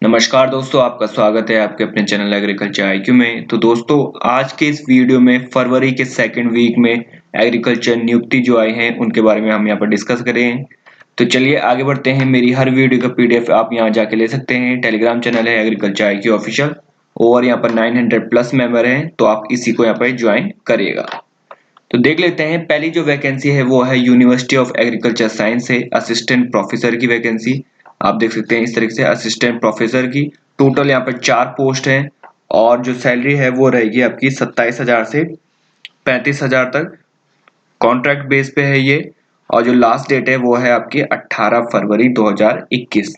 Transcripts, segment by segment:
नमस्कार दोस्तों, आपका स्वागत है आपके अपने चैनल एग्रीकल्चर आईक्यू में। तो दोस्तों, आज के इस वीडियो में फरवरी के सेकंड वीक में एग्रीकल्चर नियुक्ति जो आई हैं उनके बारे में हम यहाँ पर डिस्कस करें। तो चलिए आगे बढ़ते हैं। मेरी हर वीडियो का पीडीएफ आप यहाँ जाके ले सकते हैं। टेलीग्राम चैनल है एग्रीकल्चर आईक्यू ऑफिशियल और यहाँ पर 900 प्लस मेंबर हैं, तो आप इसी को यहाँ पर ज्वाइन करिएगा। तो देख लेते हैं, पहली जो वैकेंसी है वो है यूनिवर्सिटी ऑफ एग्रीकल्चर साइंस से असिस्टेंट प्रोफेसर की वैकेंसी। आप देख सकते हैं इस तरीके से असिस्टेंट प्रोफेसर की टोटल यहाँ पर 4 पोस्ट हैं और जो सैलरी है वो रहेगी आपकी 27,000 से 35,000 तक। कॉन्ट्रैक्ट बेस पे है ये और जो लास्ट डेट है वो है आपकी 18 फरवरी 2021।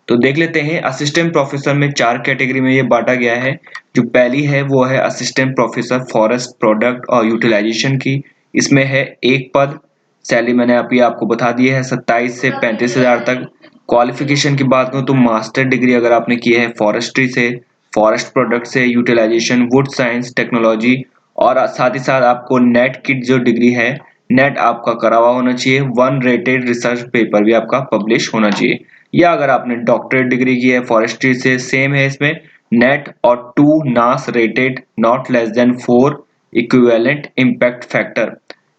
तो देख लेते हैं, असिस्टेंट प्रोफेसर में 4 कैटेगरी में ये बांटा गया है। जो पहली है वो है असिस्टेंट प्रोफेसर फॉरेस्ट प्रोडक्ट और यूटिलाइजेशन की। इसमें है एक पद। सैलरी मैंने अभी आपको बता दी है 27 से 35,000 तक। क्वालिफिकेशन की बात करूँ तो मास्टर डिग्री अगर आपने की है फॉरेस्ट्री से, फॉरेस्ट प्रोडक्ट से, यूटिलाइजेशन, वुड साइंस टेक्नोलॉजी और साथ ही साथ आपको नेट की जो डिग्री है, नेट आपका करा हुआ होना चाहिए। 1 रेटेड रिसर्च पेपर भी आपका पब्लिश होना चाहिए। या अगर आपने डॉक्टरेट डिग्री की है फॉरेस्ट्री से, सेम है इसमें नेट और 2 नास rated not less than 4 equivalent impact factor.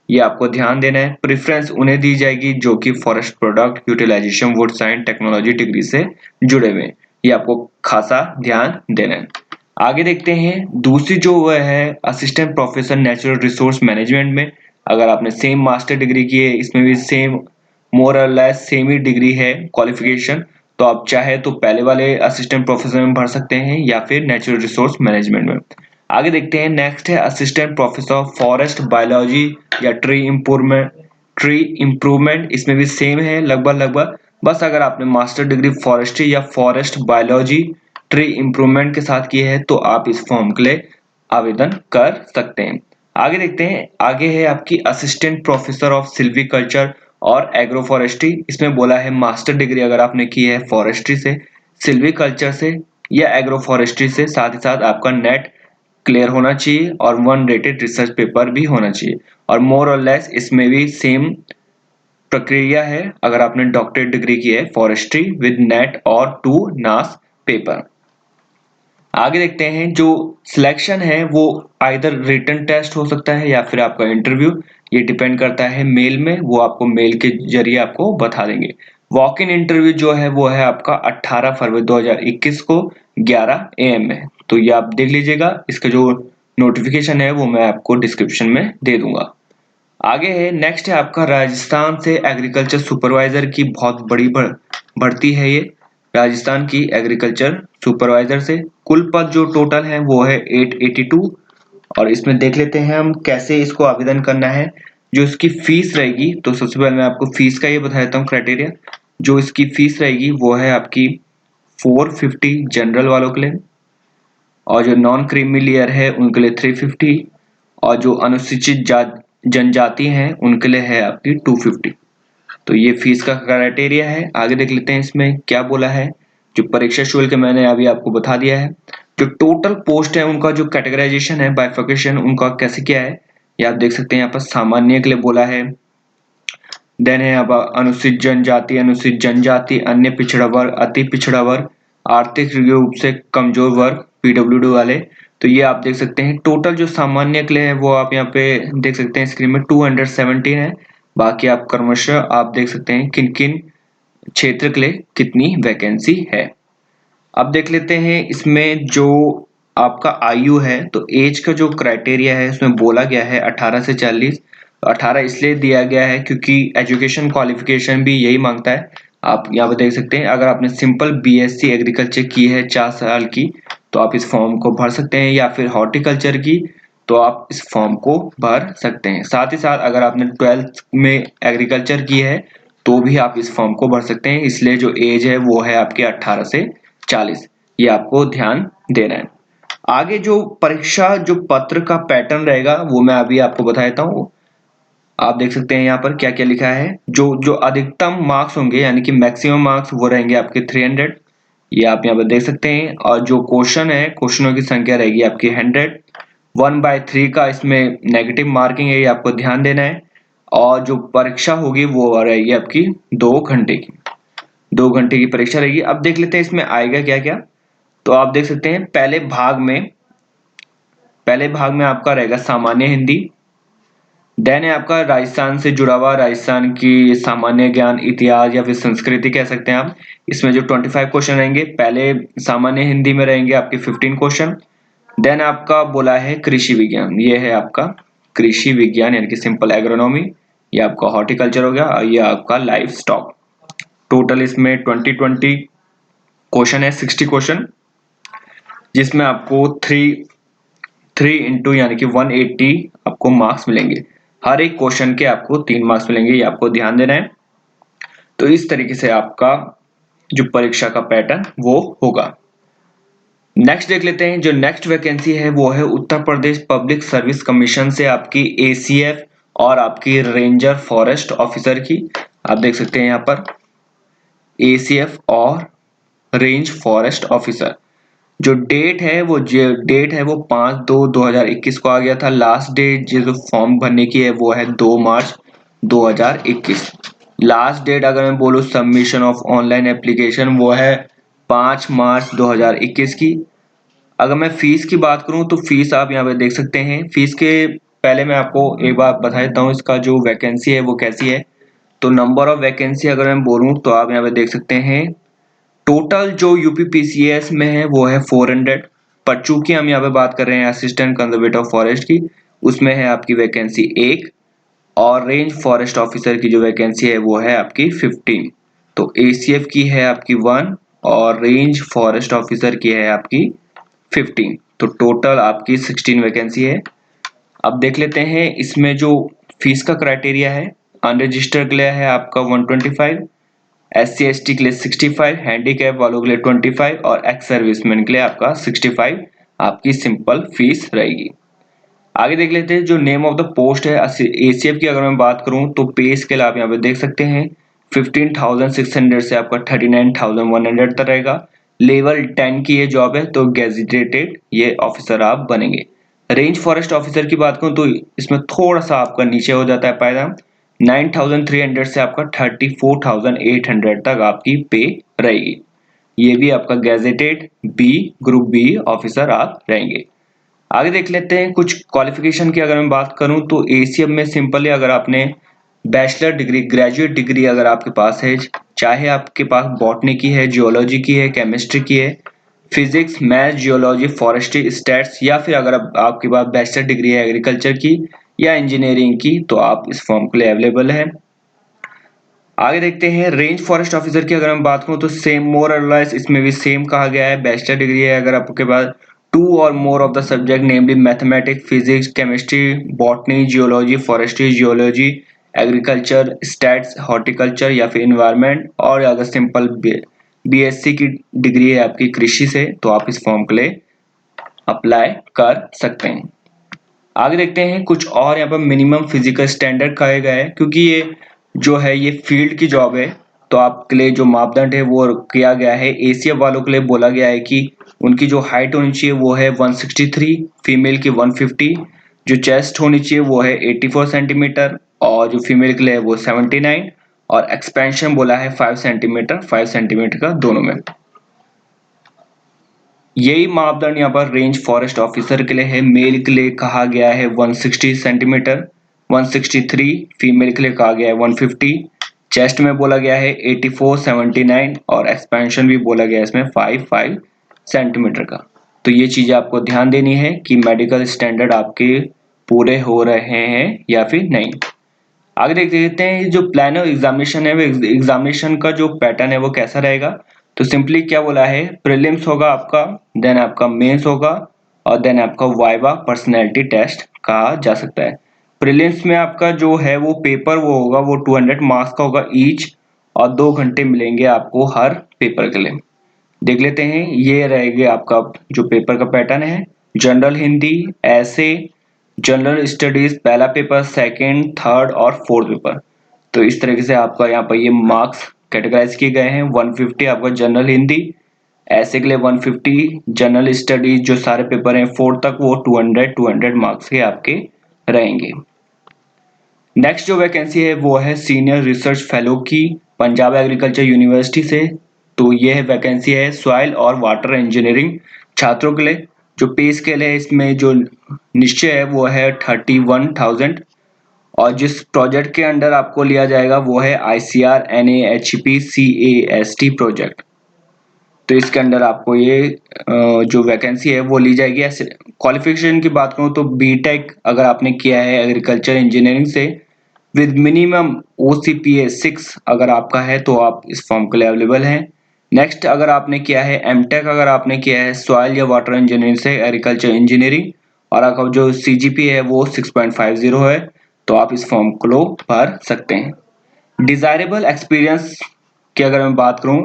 ये आपको ध्यान देना है। प्रेफरेंस उन्हें दी जाएगी जो कि forest product, utilization, wood science technology degree से जुड़े हुए हैं। ये आपको खासा ध्यान देना है। आगे देखते हैं, दूसरी जो वह है assistant professor natural resource management में। अगर आपने सेम मास्टर डिग्री की है, इसमें भी सेम मोर और लेस सेम ही डिग्री है क्वालिफिकेशन, तो आप चाहे तो पहले वाले असिस्टेंट प्रोफेसर में भर सकते हैं या फिर नेचुरल रिसोर्स मैनेजमेंट में। आगे देखते हैं, नेक्स्ट है असिस्टेंट प्रोफेसर फॉरेस्ट बायोलॉजी या ट्री इम्प्रूवमेंट। इसमें भी सेम है लगभग। बस अगर आपने मास्टर डिग्री फॉरेस्ट्री या फॉरेस्ट बायोलॉजी ट्री इम्प्रूवमेंट के साथ की है तो आप इस फॉर्म के लिए आवेदन कर सकते हैं। आगे देखते हैं, आगे है आपकी असिस्टेंट प्रोफेसर ऑफ सिल्वीकल्चर और एग्रो फॉरेस्ट्री। इसमें बोला है मास्टर डिग्री अगर आपने की है फॉरेस्ट्री से, सिल्वीकल्चर से या एग्रो फॉरेस्ट्री से, साथ ही साथ आपका नेट क्लियर होना चाहिए और 1 रेटेड रिसर्च पेपर भी होना चाहिए। और मोर और लेस इसमें भी सेम प्रक्रिया है अगर आपने डॉक्टरेट डिग्री की है फॉरेस्ट्री विद नेट और 2 नास पेपर। आगे देखते हैं, जो सिलेक्शन है वो आइदर रिटन टेस्ट हो सकता है या फिर आपका इंटरव्यू। ये डिपेंड करता है मेल में, वो आपको मेल के जरिए आपको बता देंगे। वॉक इन इंटरव्यू जो है वो है आपका 18 फरवरी 2021 को 11 AM में। तो ये आप देख लीजिएगा, इसका जो नोटिफिकेशन है वो मैं आपको डिस्क्रिप्शन में दे दूंगा। आगे है, नेक्स्ट है आपका राजस्थान से एग्रीकल्चर सुपरवाइजर की बहुत बड़ी भर्ती है ये। राजस्थान की एग्रीकल्चर सुपरवाइजर से कुल पद जो टोटल है वो है 882। और इसमें देख लेते हैं हम कैसे इसको आवेदन करना है। जो इसकी फीस रहेगी, तो सबसे पहले मैं आपको फीस का ये बता देता हूँ क्राइटेरिया। जो इसकी फीस रहेगी वो है आपकी 450 जनरल वालों के लिए, और जो नॉन क्रीमी लेयर है उनके लिए 350, और जो अनुसूचित जनजाति हैं उनके लिए है आपकी 250। तो ये फीस का क्राइटेरिया है। आगे देख लेते हैं इसमें क्या बोला है। जो परीक्षा शुल्क मैंने अभी आपको बता दिया है। जो टोटल पोस्ट है उनका जो कैटेगराइजेशन है, बाइफर्केशन उनका कैसे क्या है, ये आप देख सकते हैं। यहाँ पर सामान्य के लिए बोला है, देन है अब अनुसूचित जनजाति, अन्य पिछड़ा वर्ग, अति पिछड़ा वर्ग, आर्थिक रूप से कमजोर वर्ग, पीडब्ल्यूडी वाले। तो ये आप देख सकते हैं टोटल जो सामान्य के लिए है वो आप यहाँ पे देख सकते हैं स्क्रीन में 217 है। बाकी आप क्रमशः आप देख सकते हैं किन किन क्षेत्र के लिए कितनी वैकेंसी है। अब देख लेते हैं इसमें जो आपका आयु है, तो एज का जो क्राइटेरिया है उसमें बोला गया है 18 से 40। 18 इसलिए दिया गया है क्योंकि एजुकेशन क्वालिफिकेशन भी यही मांगता है। आप यहाँ पे देख सकते हैं, अगर आपने सिंपल बीएससी एग्रीकल्चर की है 4 साल की तो आप इस फॉर्म को भर सकते हैं, या फिर हॉर्टिकल्चर की तो आप इस फॉर्म को भर सकते हैं। साथ ही साथ अगर आपने 12th में एग्रीकल्चर की है तो भी आप इस फॉर्म को भर सकते हैं। इसलिए जो एज है वो है आपकी 18 से 40। ये आपको ध्यान देना है। आगे जो परीक्षा जो पत्र का पैटर्न रहेगा वो मैं अभी आपको बता देता हूँ। आप देख सकते हैं यहाँ पर क्या क्या लिखा है। जो जो अधिकतम मार्क्स होंगे यानी कि मैक्सिमम मार्क्स वो रहेंगे आपके 300। ये आप यहाँ पर देख सकते हैं। और जो क्वेश्चन है, क्वेश्चनों की संख्या रहेगी आपकी 100। 1/3 का इसमें नेगेटिव मार्किंग है, ये आपको ध्यान देना है। और जो परीक्षा होगी वो रहेगी आपकी 2 घंटे की। 2 घंटे की परीक्षा रहेगी। अब देख लेते हैं इसमें आएगा क्या क्या। तो आप देख सकते हैं पहले भाग में आपका रहेगा सामान्य हिंदी। देन है आपका राजस्थान से जुड़ा हुआ, राजस्थान की सामान्य ज्ञान, इतिहास या फिर संस्कृति कह सकते हैं आप। इसमें जो 25 क्वेश्चन रहेंगे, पहले सामान्य हिंदी में रहेंगे आपके 15 क्वेश्चन। देन आपका बोला है कृषि विज्ञान, ये है आपका कृषि विज्ञान यानी कि सिंपल एग्रोनॉमी। ये आपका हॉर्टिकल्चर हो गया और ये आपका लाइफ स्टॉक। टोटल इसमें 20 क्वेश्चन है, 60 क्वेश्चन, जिसमें आपको थ्री इंटू यानी कि 180 आपको मार्क्स मिलेंगे। हर एक क्वेश्चन के आपको 3 मार्क्स मिलेंगे, ये आपको ध्यान देना है। तो इस तरीके से आपका जो परीक्षा का पैटर्न वो होगा। नेक्स्ट देख लेते हैं, जो नेक्स्ट वैकेंसी है वो है Uttar Pradesh public service commission से आपकी एसीएफ और आपकी रेंजर फॉरेस्ट ऑफिसर की। आप देख सकते हैं यहाँ पर एसीएफ और रेंज फॉरेस्ट ऑफिसर। जो डेट है वो 5/2/2021 को आ गया था। लास्ट डेट जो फॉर्म भरने की है वो है 2 मार्च 2021। लास्ट डेट अगर मैं बोलूँ सबमिशन ऑफ ऑनलाइन एप्लीकेशन वो है 5 मार्च 2021 की। अगर मैं फीस की बात करूं तो फीस आप यहाँ पे देख सकते हैं। फीस के पहले मैं आपको एक बात बता देता हूँ, इसका जो वैकेंसी है वो कैसी है। तो नंबर ऑफ वैकेंसी अगर मैं बोलूँ तो आप यहाँ पे देख सकते हैं टोटल जो यूपीपीसीएस में है वो है 400। पर चूंकि हम यहाँ पे बात कर रहे हैं असिस्टेंट कंजर्वेटर फॉरेस्ट की, उसमें है आपकी वैकेंसी 1 और रेंज फॉरेस्ट ऑफिसर की जो वैकेंसी है वो है आपकी 15। तो एसीएफ की है आपकी 1 और रेंज फॉरेस्ट ऑफिसर की है आपकी 15। तो टोटल आपकी 16 वैकेंसी है। अब देख लेते हैं इसमें जो फीस का क्राइटेरिया है। अनरजिस्टर्ड के लिए है आपका 125, SC/ST के लिए 65, हैंडीकैप वालों के लिए 25 और एक्स सर्विसमैन के लिए आपका 65 आपकी सिंपल फीस रहेगी। आगे देख लेते हैं जो नेम ऑफ द पोस्ट है। एसीएफ की अगर मैं बात करूं तो पे स्केल आप यहाँ पे देख सकते हैं 15,600 से आपका 39,100 तक रहेगा। लेवल 10 की ये जॉब है, तो गेजिटेटेड ये ऑफिसर आप बनेंगे। रेंज फॉरेस्ट ऑफिसर की बात करूं तो इसमें थोड़ा सा आपका नीचे हो जाता है पायदान, 9,300 से आपका 34,800 तक आपकी पे रहेगी। ये भी आपका gazetted B group B officer आप रहेंगे। आगे देख लेते हैं कुछ क्वालिफिकेशन की अगर मैं बात करूं तो एसीएम में सिंपली अगर आपने बैचलर डिग्री, ग्रेजुएट डिग्री अगर आपके पास है, चाहे आपके पास बॉटनी की है, जियोलॉजी की है, केमिस्ट्री की है, physics, math, geology, forestry, stats, या फिर अगर आपके पास बैचलर डिग्री है एग्रीकल्चर की या इंजीनियरिंग की, तो आप इस फॉर्म के लिए अवेलेबल है। आगे देखते हैं रेंज फॉरेस्ट ऑफिसर की अगर मैं बात करूं तो सेम मोर और लेस इसमें भी सेम कहा गया है। बैचलर डिग्री है अगर आपके पास 2 और more of the subject namely mathematics, physics, chemistry, botany, geology, forestry, geology, agriculture, stats, horticulture या फिर इन्वायरमेंट, और अगर सिंपल बीएससी की डिग्री है आपकी कृषि से, तो आप इस फॉर्म के लिए अप्लाई कर सकते हैं। आगे देखते हैं कुछ और यहाँ पर मिनिमम फिजिकल स्टैंडर्ड कहे गए हैं, क्योंकि ये जो है ये फील्ड की जॉब है। तो आपके लिए जो मापदंड है वो किया गया है। एसीएफ वालों के लिए बोला गया है कि उनकी जो हाइट होनी चाहिए वो है 163, फीमेल की 150, जो चेस्ट होनी चाहिए वो है 84 सेंटीमीटर और जो फीमेल के लिए है वो 79, और एक्सपेंशन बोला है 5 सेंटीमीटर का दोनों में। यही मापदंड यहाँ पर रेंज फॉरेस्ट ऑफिसर के लिए है। मेल के लिए कहा गया है 160 सेंटीमीटर, 163, फीमेल के लिए कहा गया है 150, चेस्ट में बोला गया है 84, 79 और एक्सपेंशन भी बोला गया है इसमें 5 सेंटीमीटर का। तो ये चीजें आपको ध्यान देनी है कि मेडिकल स्टैंडर्ड आपके पूरे हो रहे हैं या फिर नहीं। आगे देख लेते हैं जो प्लान ऑफ एग्जामिनेशन है, वो एग्जामिनेशन का जो पैटर्न है वो कैसा रहेगा। तो सिंपली क्या बोला है, प्रीलिम्स होगा आपका, देन आपका मेंस होगा और देन आपका वाइवा पर्सनैलिटी टेस्ट कहा जा सकता है। प्रीलिम्स में आपका जो है वो पेपर वो होगा वो 200 मार्क्स का होगा ईच, और 2 घंटे मिलेंगे आपको हर पेपर के लिए। देख लेते हैं ये रहेगा आपका जो पेपर का पैटर्न है। जनरल हिंदी, ऐसे, जनरल स्टडीज पहला पेपर, सेकंड, थर्ड और फोर्थ पेपर। तो इस तरीके से आपका यहाँ पर ये मार्क्स कैटेगराइज किए गए हैं। 150 आपका जनरल हिंदी, ऐसे के लिए 150, जनरल स्टडीज जो सारे पेपर हैं 4 तक वो 200 मार्क्स के आपके रहेंगे। नेक्स्ट जो वैकेंसी है वो है सीनियर रिसर्च फेलो की। पंजाब एग्रीकल्चर यूनिवर्सिटी से। तो यह वैकेंसी है सॉइल और वाटर इंजीनियरिंग छात्रों के लिए। जो पे स्केल है इसमें जो निश्चय है वो है 31,000, और जिस प्रोजेक्ट के अंडर आपको लिया जाएगा वो है ICR NAHP CAST प्रोजेक्ट। तो इसके अंडर आपको ये जो वैकेंसी है वो ली जाएगी। ऐसे क्वालिफिकेशन की बात करूँ तो बीटेक अगर आपने किया है एग्रीकल्चर इंजीनियरिंग से विद मिनिमम OCPA 6 अगर आपका है तो आप इस फॉर्म के लिए अवेलेबल हैं। नेक्स्ट अगर आपने किया है एमटेक, अगर आपने किया है सॉइल या वाटर इंजीनियरिंग से एग्रीकल्चर इंजीनियरिंग और आपका जो CGPA है वो 6.50 है तो आप इस फॉर्म को भर सकते हैं। डिजायरेबल एक्सपीरियंस की अगर मैं बात करूं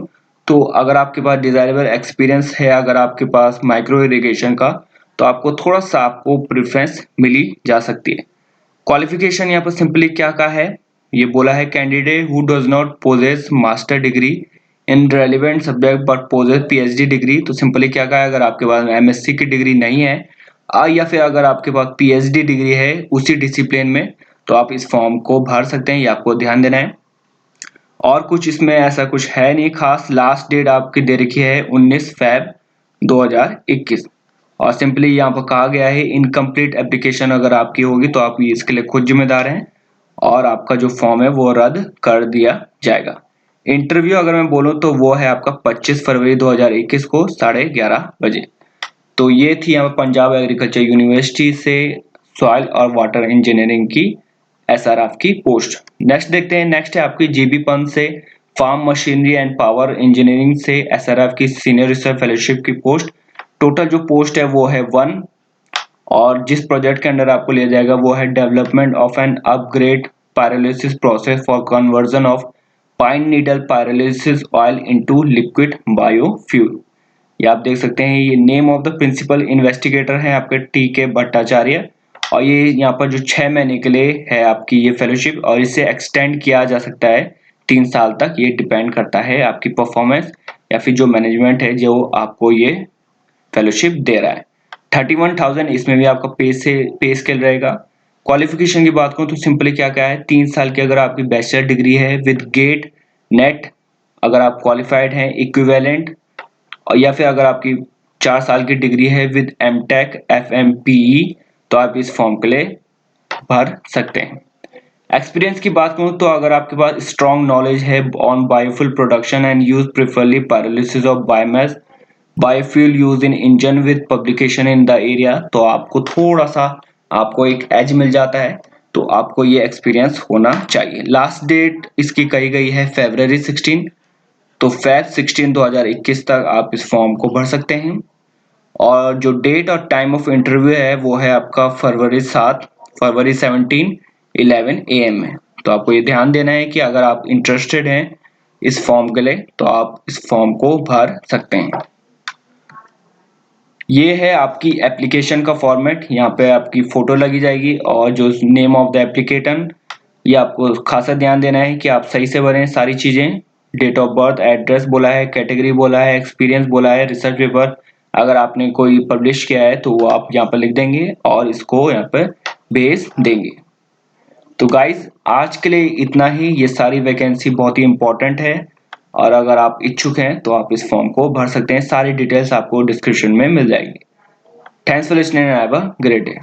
तो अगर आपके पास डिजायरेबल एक्सपीरियंस है, अगर आपके पास माइक्रो इरिगेशन का, तो आपको थोड़ा सा आपको प्रेफरेंस मिली जा सकती है। क्वालिफिकेशन यहाँ पर सिंपली क्या का है, ये बोला है candidate who does not possess master degree in relevant subject but possess PhD डिग्री। तो सिंपली क्या का है, अगर आपके पास MSc की डिग्री नहीं है या फिर अगर आपके पास PhD डिग्री है उसी डिसिप्लिन में तो आप इस फॉर्म को भर सकते हैं, ये आपको ध्यान देना है। और कुछ इसमें ऐसा कुछ है नहीं खास। लास्ट डेट आपकी दे रखी है 19 Feb 2021 और सिंपली यहाँ पर कहा गया है इनकम्प्लीट एप्लीकेशन अगर आपकी होगी तो आप इसके लिए खुद जिम्मेदार हैं और आपका जो फॉर्म है वो रद्द कर दिया जाएगा। इंटरव्यू अगर मैं बोलूँ तो वो है आपका 25 फरवरी 2021 को 11:30 बजे। तो ये थी यहाँ पर पंजाब एग्रीकल्चर यूनिवर्सिटी से सॉइल और वाटर इंजीनियरिंग की SRF की पोस्ट। नेक्स्ट देखते हैं, नेक्स्ट है आपकी जीबी पंत से farm machinery and power engineering से SRF की सीनियर रिसर्च फेलोशिप की पोस्ट। टोटल जो पोस्ट है वो है 1 और जिस प्रोजेक्ट के अंडर आपको लिया जाएगा वो है development of an upgrade pyrolysis process for conversion of pine needle pyrolysis oil into liquid biofuel. ये आप देख सकते हैं, ये name of the principal investigator है आपके TK भट्टाचार्य और ये यहाँ पर जो 6 महीने के लिए है आपकी ये फेलोशिप और इसे एक्सटेंड किया जा सकता है 3 साल तक। ये डिपेंड करता है आपकी परफॉर्मेंस या फिर जो मैनेजमेंट है जो आपको ये फेलोशिप दे रहा है। 31,000 इसमें भी आपका पे स्केल रहेगा। क्वालिफिकेशन की बात करूँ तो सिंपली क्या क्या है, 3 साल की अगर आपकी बैचलर डिग्री है विद गेट नेट अगर आप क्वालिफाइड हैं इक्विवेलेंट, और या फिर अगर आपकी 4 साल की डिग्री है विद MTech FMPE तो आप इस फॉर्म के लिए भर सकते हैं। एक्सपीरियंस की बात करूं तो अगर आपके पास स्ट्रॉन्ग नॉलेज है on biofuel production and use preferably pyrolysis of biomass biofuel use in engine with publication in the area तो आपको थोड़ा सा आपको एक एज मिल जाता है, तो आपको ये एक्सपीरियंस होना चाहिए। लास्ट डेट इसकी कही गई है February 16 तो Feb 16 2021 तक आप इस फॉर्म को भर सकते हैं। और जो डेट और टाइम ऑफ इंटरव्यू है वो है आपका February 17 11 AM में। तो आपको ये ध्यान देना है कि अगर आप इंटरेस्टेड हैं इस फॉर्म के लिए तो आप इस फॉर्म को भर सकते हैं। ये है आपकी एप्लीकेशन का फॉर्मेट, यहाँ पे आपकी फोटो लगी जाएगी और जो नेम ऑफ द एप्लीकेशन ये आपको खासा ध्यान देना है कि आप सही से भरें सारी चीजें। डेट ऑफ बर्थ, एड्रेस बोला है, कैटेगरी बोला है, एक्सपीरियंस बोला है, रिसर्च पेपर अगर आपने कोई पब्लिश किया है तो वो आप यहाँ पर लिख देंगे और इसको यहाँ पर भेज देंगे। तो गाइज आज के लिए इतना ही। ये सारी वैकेंसी बहुत ही इंपॉर्टेंट है और अगर आप इच्छुक हैं तो आप इस फॉर्म को भर सकते हैं। सारी डिटेल्स आपको डिस्क्रिप्शन में मिल जाएगी। Thanks for listening and have a great day.